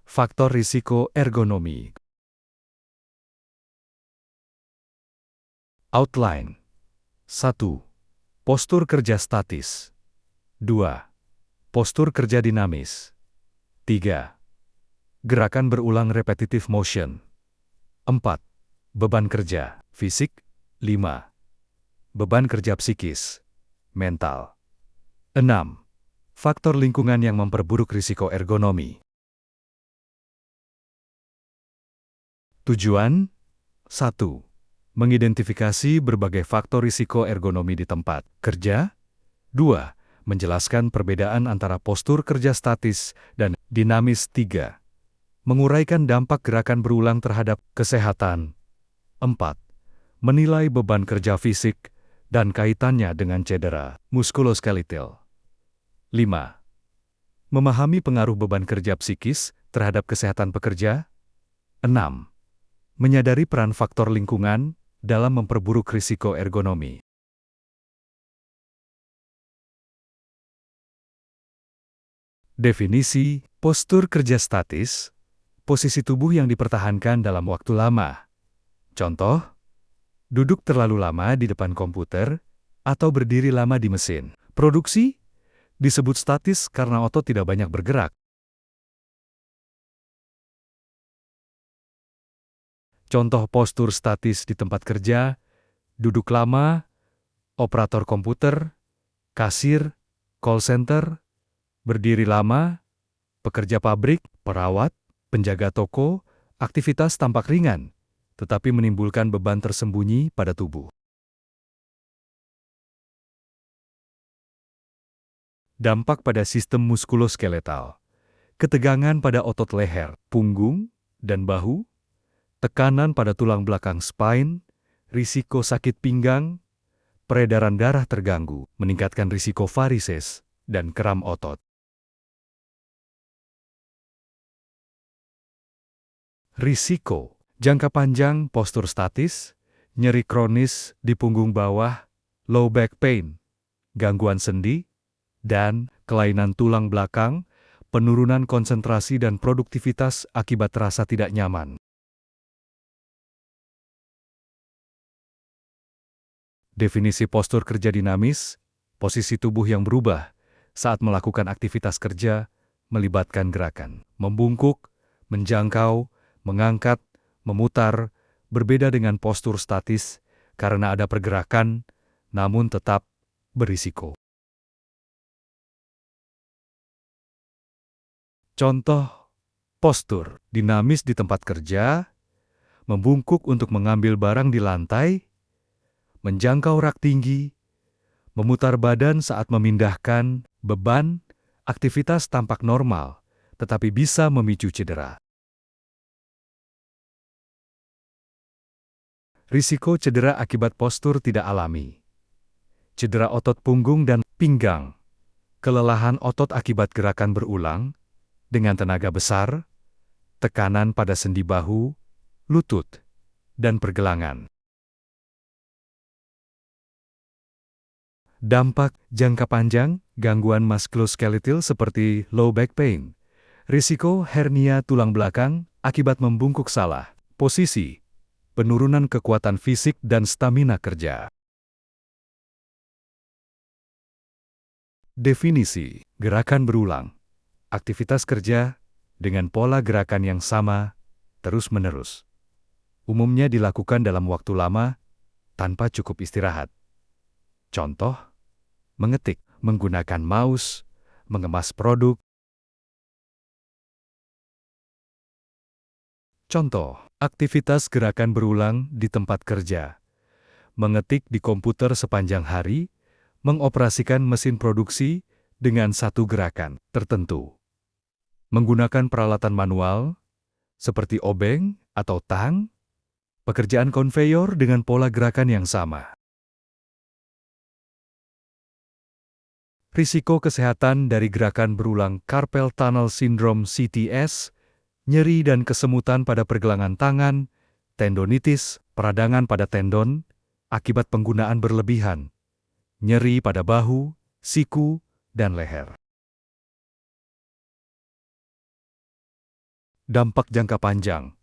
Faktor risiko ergonomi. Outline. 1. Postur kerja statis. 2. Postur kerja dinamis. 3. Gerakan berulang repetitive motion. 4. Beban kerja fisik. 5. Beban kerja psikis, mental. 6. Faktor lingkungan yang memperburuk risiko ergonomi. Tujuan 1. Mengidentifikasi berbagai faktor risiko ergonomi di tempat kerja. 2. Menjelaskan perbedaan antara postur kerja statis dan dinamis. 3. Menguraikan dampak gerakan berulang terhadap kesehatan. 4. Menilai beban kerja fisik dan kaitannya dengan cedera muskuloskeletal. 5. Memahami pengaruh beban kerja psikis terhadap kesehatan pekerja. 6. Menyadari peran faktor lingkungan dalam memperburuk risiko ergonomi. Definisi postur kerja statis, posisi tubuh yang dipertahankan dalam waktu lama. Contoh, duduk terlalu lama di depan komputer atau berdiri lama di mesin produksi disebut statis karena otot tidak banyak bergerak. Contoh postur statis di tempat kerja, duduk lama, operator komputer, kasir, call center, berdiri lama, pekerja pabrik, perawat, penjaga toko, aktivitas tampak ringan, tetapi menimbulkan beban tersembunyi pada tubuh. Dampak pada sistem muskuloskeletal. Ketegangan pada otot leher, punggung, dan bahu, tekanan pada tulang belakang spine, risiko sakit pinggang, peredaran darah terganggu, meningkatkan risiko varises, dan kram otot. Risiko jangka panjang postur statis, nyeri kronis di punggung bawah, low back pain, gangguan sendi, dan kelainan tulang belakang, penurunan konsentrasi dan produktivitas akibat rasa tidak nyaman. Definisi postur kerja dinamis, posisi tubuh yang berubah saat melakukan aktivitas kerja, melibatkan gerakan membungkuk, menjangkau, mengangkat, memutar, berbeda dengan postur statis karena ada pergerakan, namun tetap berisiko. Contoh, postur dinamis di tempat kerja, membungkuk untuk mengambil barang di lantai, menjangkau rak tinggi, memutar badan saat memindahkan beban, aktivitas tampak normal, tetapi bisa memicu cedera. Risiko cedera akibat postur tidak alami. Cedera otot punggung dan pinggang, kelelahan otot akibat gerakan berulang, dengan tenaga besar, tekanan pada sendi bahu, lutut, dan pergelangan. Dampak jangka panjang, gangguan muskuloskeletal seperti low back pain, risiko hernia tulang belakang akibat membungkuk salah, posisi, penurunan kekuatan fisik dan stamina kerja. Definisi gerakan berulang, aktivitas kerja dengan pola gerakan yang sama terus-menerus. Umumnya dilakukan dalam waktu lama tanpa cukup istirahat. Contoh, mengetik, menggunakan mouse, mengemas produk. Contoh, aktivitas gerakan berulang di tempat kerja. Mengetik di komputer sepanjang hari, mengoperasikan mesin produksi dengan satu gerakan tertentu. Menggunakan peralatan manual, seperti obeng atau tang, pekerjaan konveyor dengan pola gerakan yang sama. Risiko kesehatan dari gerakan berulang carpal tunnel syndrome (CTS), nyeri dan kesemutan pada pergelangan tangan, tendonitis, peradangan pada tendon, akibat penggunaan berlebihan, nyeri pada bahu, siku, dan leher. Dampak jangka panjang,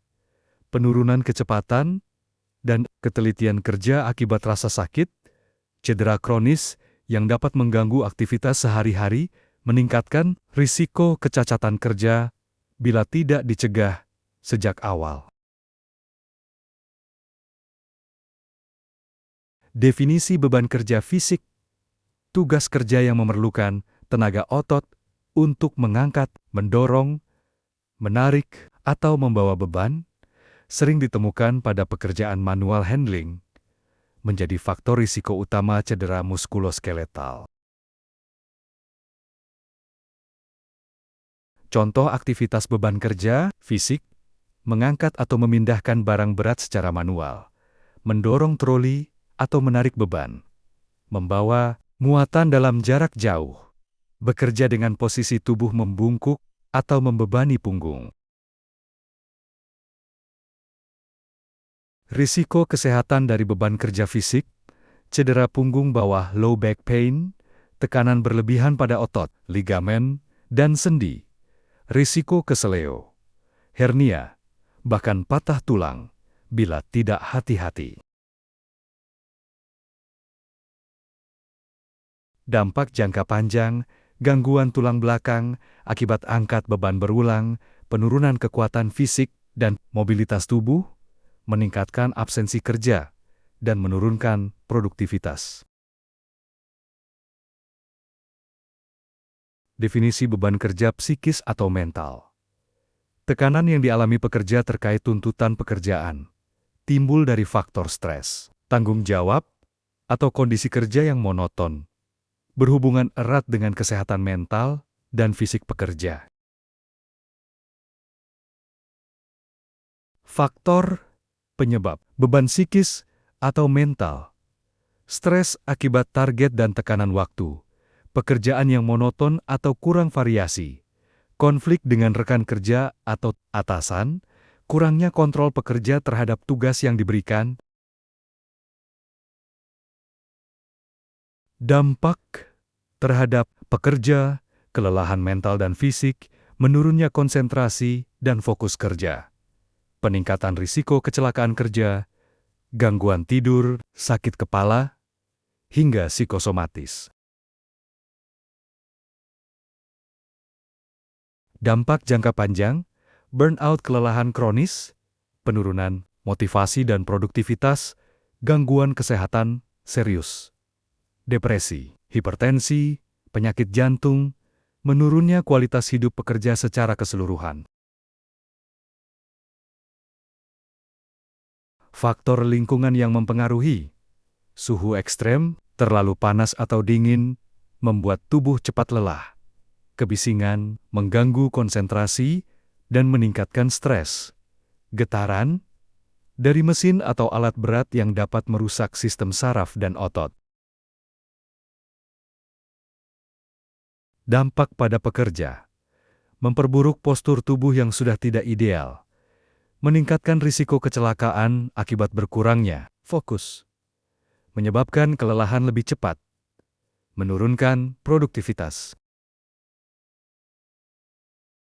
penurunan kecepatan, dan ketelitian kerja akibat rasa sakit, cedera kronis yang dapat mengganggu aktivitas sehari-hari, meningkatkan risiko kecacatan kerja bila tidak dicegah sejak awal. Definisi beban kerja fisik, tugas kerja yang memerlukan tenaga otot untuk mengangkat, mendorong, menarik, atau membawa beban, sering ditemukan pada pekerjaan manual handling, menjadi faktor risiko utama cedera muskuloskeletal. Contoh aktivitas beban kerja fisik, mengangkat atau memindahkan barang berat secara manual, mendorong troli atau menarik beban, membawa muatan dalam jarak jauh, bekerja dengan posisi tubuh membungkuk atau membebani punggung. Risiko kesehatan dari beban kerja fisik, cedera punggung bawah low back pain, tekanan berlebihan pada otot, ligamen, dan sendi, risiko keseleo, hernia, bahkan patah tulang bila tidak hati-hati. Dampak jangka panjang, gangguan tulang belakang akibat angkat beban berulang, penurunan kekuatan fisik dan mobilitas tubuh, meningkatkan absensi kerja, dan menurunkan produktivitas. Definisi beban kerja psikis atau mental. Tekanan yang dialami pekerja terkait tuntutan pekerjaan, timbul dari faktor stres, tanggung jawab, atau kondisi kerja yang monoton, berhubungan erat dengan kesehatan mental dan fisik pekerja. Faktor penyebab beban psikis atau mental, stres akibat target dan tekanan waktu, pekerjaan yang monoton atau kurang variasi, konflik dengan rekan kerja atau atasan, kurangnya kontrol pekerja terhadap tugas yang diberikan. Dampak terhadap pekerja, kelelahan mental dan fisik, menurunnya konsentrasi dan fokus kerja, peningkatan risiko kecelakaan kerja, gangguan tidur, sakit kepala, hingga psikosomatis. Dampak jangka panjang, burnout kelelahan kronis, penurunan motivasi dan produktivitas, gangguan kesehatan serius, depresi, hipertensi, penyakit jantung, menurunnya kualitas hidup pekerja secara keseluruhan. Faktor lingkungan yang mempengaruhi, suhu ekstrem, terlalu panas atau dingin, membuat tubuh cepat lelah. Kebisingan, mengganggu konsentrasi, dan meningkatkan stres. Getaran dari mesin atau alat berat yang dapat merusak sistem saraf dan otot. Dampak pada pekerja, memperburuk postur tubuh yang sudah tidak ideal, meningkatkan risiko kecelakaan akibat berkurangnya fokus, menyebabkan kelelahan lebih cepat, menurunkan produktivitas.